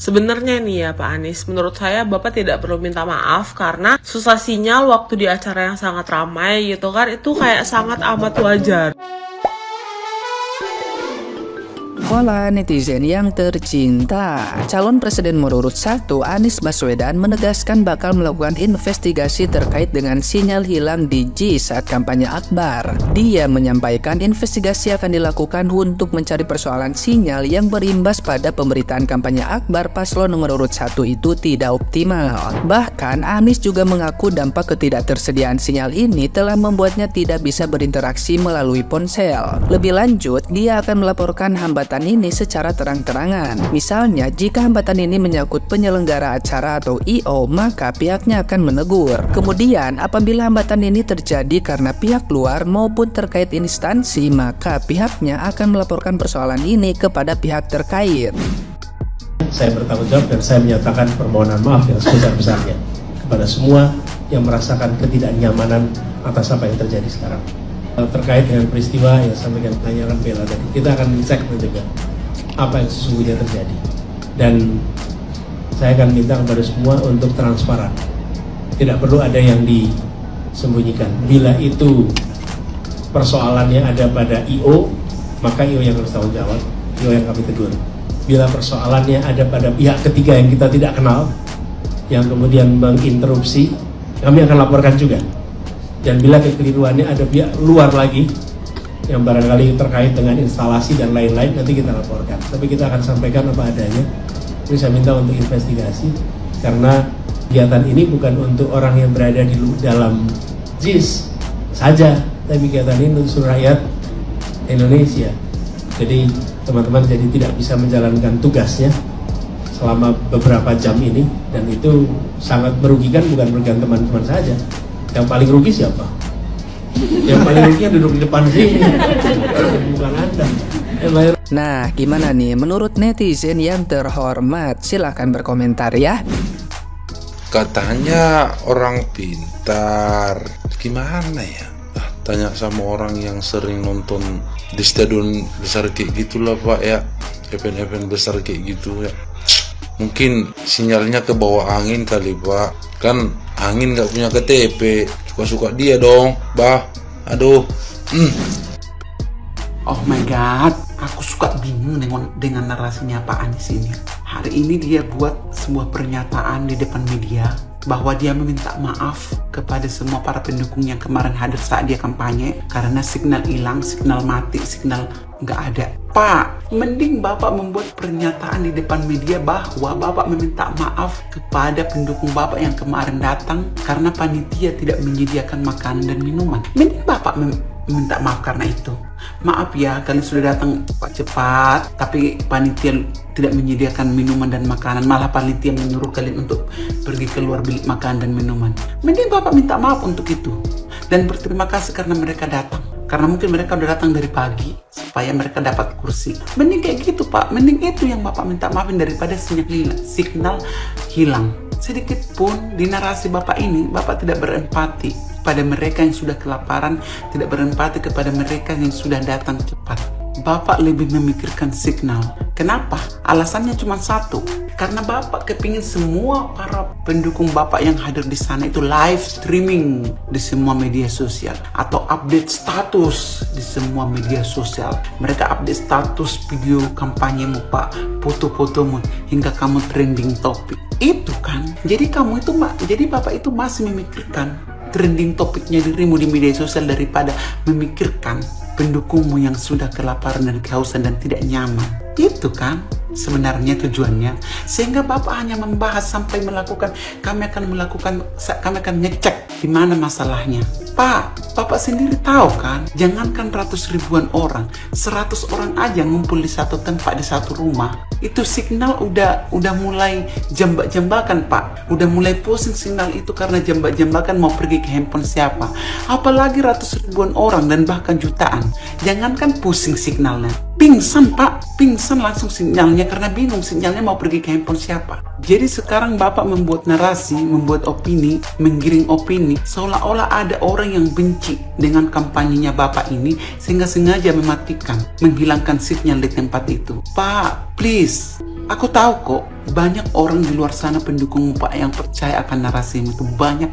Sebenarnya nih ya Pak Anies, menurut saya Bapak tidak perlu minta maaf karena susah sinyal waktu di acara yang sangat ramai gitu kan, itu kayak sangat amat wajar. Hola netizen yang tercinta, calon presiden nomor urut 1 Anies Baswedan menegaskan bakal melakukan investigasi terkait dengan sinyal hilang di JIS saat kampanye Akbar. Dia menyampaikan investigasi akan dilakukan untuk mencari persoalan sinyal yang berimbas pada pemberitaan kampanye Akbar paslon nomor urut 1 itu tidak optimal. Bahkan Anies juga mengaku dampak ketidaktersediaan sinyal ini telah membuatnya tidak bisa berinteraksi melalui ponsel. Lebih lanjut, dia akan melaporkan hambatan ini secara terang-terangan. Misalnya, jika hambatan ini menyangkut penyelenggara acara atau I.O., maka pihaknya akan menegur. Kemudian, apabila hambatan ini terjadi karena pihak luar maupun terkait instansi, maka pihaknya akan melaporkan persoalan ini kepada pihak terkait. Saya bertanggung jawab dan saya menyatakan permohonan maaf yang sebesar-besarnya kepada semua yang merasakan ketidaknyamanan atas apa yang terjadi sekarang. Terkait dengan peristiwa yang sampaikan penyanyi Bella tadi, kita akan cek juga apa yang sesungguhnya terjadi, dan saya akan minta kepada semua untuk transparan, tidak perlu ada yang disembunyikan. Bila itu persoalannya ada pada I.O., maka I.O. yang harus tanggung jawab, I.O. yang kami tegur. Bila persoalannya ada pada pihak ketiga yang kita tidak kenal, yang kemudian menginterupsi, kami akan laporkan juga. Dan bila kekeliruannya ada pihak luar lagi yang barangkali terkait dengan instalasi dan lain-lain, nanti kita laporkan. Tapi kita akan sampaikan apa adanya. Ini saya minta untuk investigasi, karena kegiatan ini bukan untuk orang yang berada di dalam JIS saja, tapi kegiatan ini untuk seluruh rakyat Indonesia. Jadi teman-teman jadi tidak bisa menjalankan tugasnya selama beberapa jam ini, dan itu sangat merugikan, bukan merugikan teman-teman saja. Yang paling rugi siapa? Yang paling rugi yang duduk di depan sini, bukan Anda. Nah, gimana nih menurut netizen yang terhormat? Silahkan berkomentar ya. Katanya orang pintar, gimana ya? Tanya sama orang yang sering nonton di stadion besar kayak gitulah Pak ya, event-event besar kayak gitu ya. Mungkin sinyalnya ke bawah angin kali Pak, kan angin nggak punya KTP, suka-suka dia dong, bah. Aduh. Oh my god, aku suka bingung dengan narasinya Pak Anies ini. Hari ini dia buat sebuah pernyataan di depan media bahwa dia meminta maaf kepada semua para pendukung yang kemarin hadir saat dia kampanye karena signal hilang, signal mati, signal nggak ada. Pak, mending Bapak membuat pernyataan di depan media bahwa Bapak meminta maaf kepada pendukung Bapak yang kemarin datang karena panitia tidak menyediakan makanan dan minuman. Mending Bapak meminta maaf karena itu. Maaf ya, kalian sudah datang cepat, tapi panitia tidak menyediakan minuman dan makanan. Malah panitia menyuruh kalian untuk pergi keluar beli makanan dan minuman. Mending Bapak minta maaf untuk itu. Dan berterima kasih karena mereka datang. Karena mungkin mereka udah datang dari pagi supaya mereka dapat kursi. Mending kayak gitu Pak. Mending itu yang Bapak minta maafin daripada signal hilang. Sedikit pun di narasi Bapak ini, Bapak tidak berempati pada mereka yang sudah kelaparan, tidak berempati kepada mereka yang sudah datang cepat. Bapak lebih memikirkan signal. Kenapa? Alasannya cuma satu. Karena Bapak kepingin semua para pendukung Bapak yang hadir di sana itu live streaming di semua media sosial atau update status di semua media sosial. Mereka update status video kampanyemu Pak, foto-fotomu hingga kamu trending topik. Itu kan. Jadi Bapak itu masih memikirkan trending topiknya dirimu di media sosial daripada memikirkan pendukungmu yang sudah kelaparan dan kehausan dan tidak nyaman. Itu kan sebenarnya tujuannya. Sehingga Bapak hanya membahas sampai kami akan ngecek di mana masalahnya. Pak, Bapak sendiri tahu kan, jangankan ratus ribuan orang, 100 orang aja ngumpul di satu tempat, di satu rumah, itu signal udah mulai jambak-jambakan Pak. Udah mulai pusing signal itu karena jambak-jambakan mau pergi ke handphone siapa. Apalagi ratus ribuan orang dan bahkan jutaan. Jangankan pusing signalnya, pingsan Pak, pingsan langsung sinyalnya karena bingung sinyalnya mau pergi ke handphone siapa. Jadi sekarang Bapak membuat narasi, membuat opini, menggiring opini seolah-olah ada orang yang benci dengan kampanyenya Bapak ini sehingga sengaja mematikan, menghilangkan sinyal di tempat itu. Pak, please, Aku tahu kok, banyak orang di luar sana pendukung Pak yang percaya akan narasimu itu. Banyak.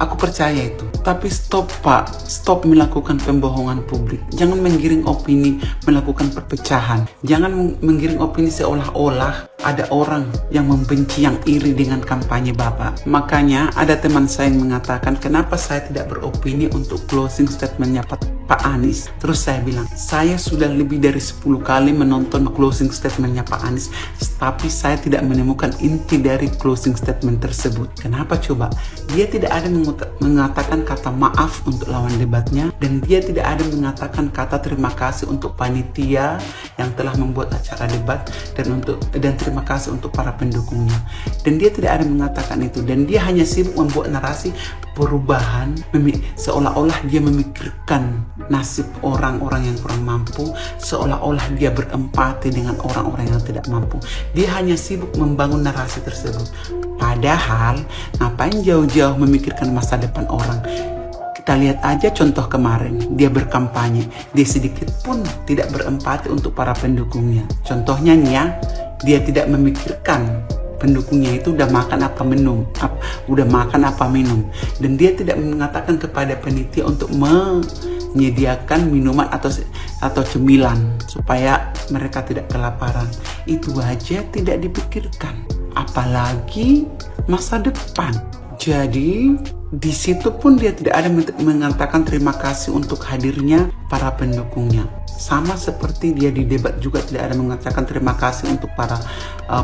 Aku percaya itu. Tapi stop Pak, stop melakukan pembohongan publik. Jangan menggiring opini, melakukan perpecahan. Jangan menggiring opini seolah-olah ada orang yang membenci, yang iri dengan kampanye Bapak. Makanya ada teman saya yang mengatakan, kenapa saya tidak beropini untuk closing statementnya Pak Anies. Terus saya bilang, saya sudah lebih dari 10 kali menonton closing statementnya Pak Anies, tapi saya tidak menemukan inti dari closing statement tersebut. Kenapa coba? Dia tidak ada mengatakan kata maaf untuk lawan debatnya, dan dia tidak ada mengatakan kata terima kasih untuk panitia yang telah membuat acara debat, dan terima kasih untuk para pendukungnya. Dan dia tidak ada mengatakan itu, dan dia hanya sibuk membuat narasi perubahan, seolah-olah dia memikirkan nasib orang-orang yang kurang mampu, seolah-olah dia berempati dengan orang-orang yang tidak mampu. Dia hanya sibuk membangun narasi tersebut. Padahal ngapain jauh-jauh memikirkan masa depan orang? Kita lihat aja contoh kemarin, dia berkampanye, dia sedikit pun tidak berempati untuk para pendukungnya. Contohnya nih ya, dia tidak memikirkan pendukungnya itu udah makan apa minum, dan dia tidak mengatakan kepada panitia untuk menyediakan minuman atau cemilan supaya mereka tidak kelaparan. Itu aja tidak dipikirkan, apalagi masa depan. Jadi di situ pun dia tidak ada mengatakan terima kasih untuk hadirnya para pendukungnya. Sama seperti dia di debat juga tidak ada mengatakan terima kasih untuk para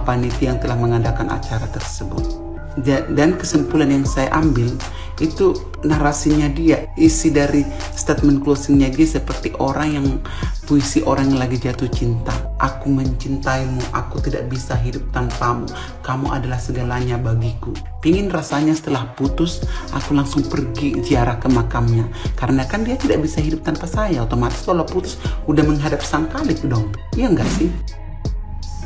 panitia yang telah mengadakan acara tersebut. Dan kesimpulan yang saya ambil itu, narasinya dia, isi dari statement closingnya dia seperti orang yang puisi orang yang lagi jatuh cinta. Aku mencintaimu, aku tidak bisa hidup tanpamu, kamu adalah segalanya bagiku. Pingin rasanya setelah putus aku langsung pergi ziarah ke makamnya, karena kan dia tidak bisa hidup tanpa saya. Otomatis kalau putus udah menghadap sang Khalik dong, iya nggak sih?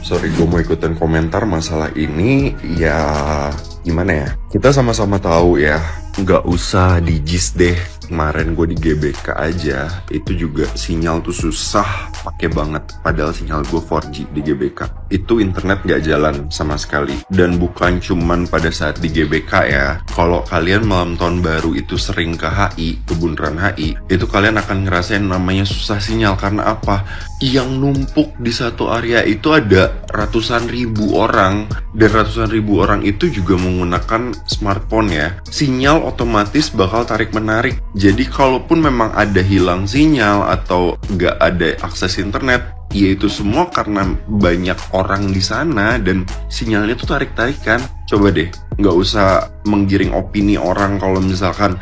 Sorry, gue mau ikutin komentar masalah ini. Ya gimana ya, kita sama-sama tahu ya, nggak usah dijis deh. Kemarin gue di GBK aja, itu juga sinyal tuh susah pakai banget. Padahal sinyal gue 4G di GBK. Itu internet nggak jalan sama sekali. Dan bukan cuman pada saat di GBK ya. Kalau kalian malam tahun baru itu sering ke HI, ke Bundaran HI, itu kalian akan ngerasain namanya susah sinyal. Karena apa? Yang numpuk di satu area itu ada ratusan ribu orang. Dan ratusan ribu orang itu juga menggunakan smartphone ya. Sinyal otomatis bakal tarik-menarik. Jadi kalaupun memang ada hilang sinyal atau nggak ada akses internet, ya itu semua karena banyak orang di sana dan sinyalnya tuh tarik-tarikan. Coba deh, nggak usah menggiring opini orang kalau misalkan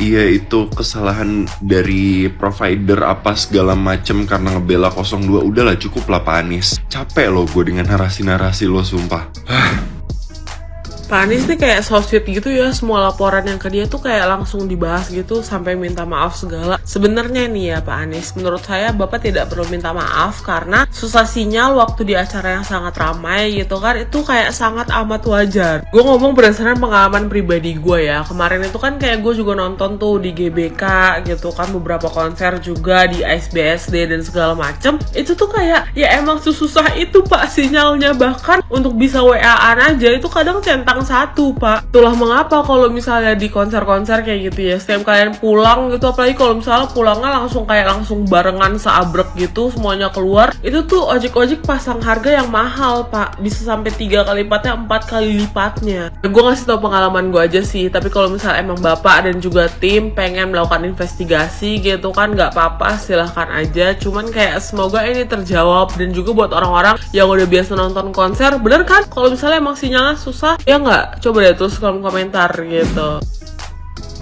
iya itu kesalahan dari provider apa segala macem karena ngebela 02. Udahlah, cukup lah Pak Anies. Capek loh gue dengan narasi-narasi lo, sumpah. Pak Anies nih kayak so sweet gitu ya, semua laporan yang ke dia tuh kayak langsung dibahas gitu sampai minta maaf segala. Sebenarnya nih ya Pak Anies, menurut saya Bapak tidak perlu minta maaf karena susah sinyal waktu di acara yang sangat ramai gitu kan, itu kayak sangat amat wajar. Gue ngomong berdasarkan pengalaman pribadi gue ya, kemarin itu kan kayak gue juga nonton tuh di GBK gitu kan, beberapa konser juga di ISBSD dan segala macem. Itu tuh kayak ya emang susah itu Pak sinyalnya, bahkan untuk bisa WA-an aja itu kadang centang satu Pak. Itulah mengapa kalau misalnya di konser-konser kayak gitu ya, setiap kalian pulang gitu, apalagi kalau misalnya pulangnya langsung barengan seabrek gitu semuanya keluar, itu tuh ojek-ojek pasang harga yang mahal Pak, bisa sampai 3 kali lipatnya, 4 kali lipatnya. Gue ngasih tau pengalaman gue aja sih, tapi kalau misalnya emang Bapak dan juga tim pengen melakukan investigasi gitu kan, nggak apa-apa, silahkan aja. Cuman kayak semoga ini terjawab, dan juga buat orang-orang yang udah biasa nonton konser, bener kan kalau misalnya emang sinyalnya susah ya nggak? Coba deh tulis kolom komentar gitu.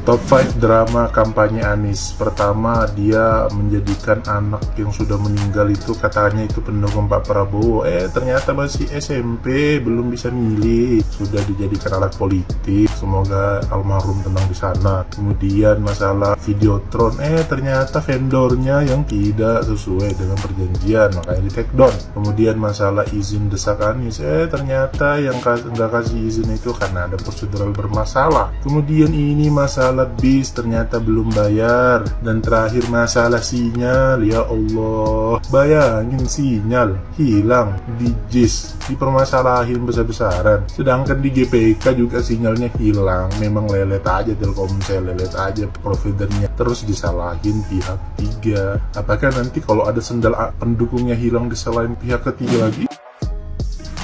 Top 5 drama kampanye Anies. Pertama, dia menjadikan anak yang sudah meninggal itu katanya itu pendukung Pak Prabowo. Ternyata masih SMP, belum bisa milih, sudah dijadikan alat politik. Semoga almarhum tenang di sana. Kemudian masalah Videotron, ternyata vendornya yang tidak sesuai dengan perjanjian, makanya di take down. Kemudian masalah izin desak Anies, ternyata yang nggak kasih izin itu karena ada prosedural bermasalah. Kemudian ini masalah masalah bis ternyata belum bayar. Dan terakhir masalah sinyal, ya Allah. Bayangin sinyal hilang di JIS, dipermasalahin besar-besaran. Sedangkan di GPK juga sinyalnya hilang. Memang lelet aja Telkomsel, lelet aja providernya. Terus disalahin pihak ketiga. Apakah nanti kalau ada sendal pendukungnya hilang disalahin pihak ketiga lagi?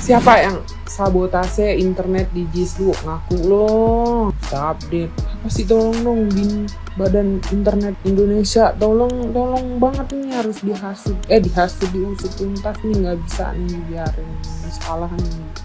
Siapa yang sabotase internet di JIS lu? Ngaku lo. Kita update. Apa sih, tolong dong Badan Internet Indonesia, tolong banget nih, harus diusut tuntas nih, nggak bisa nih biarin salah nih.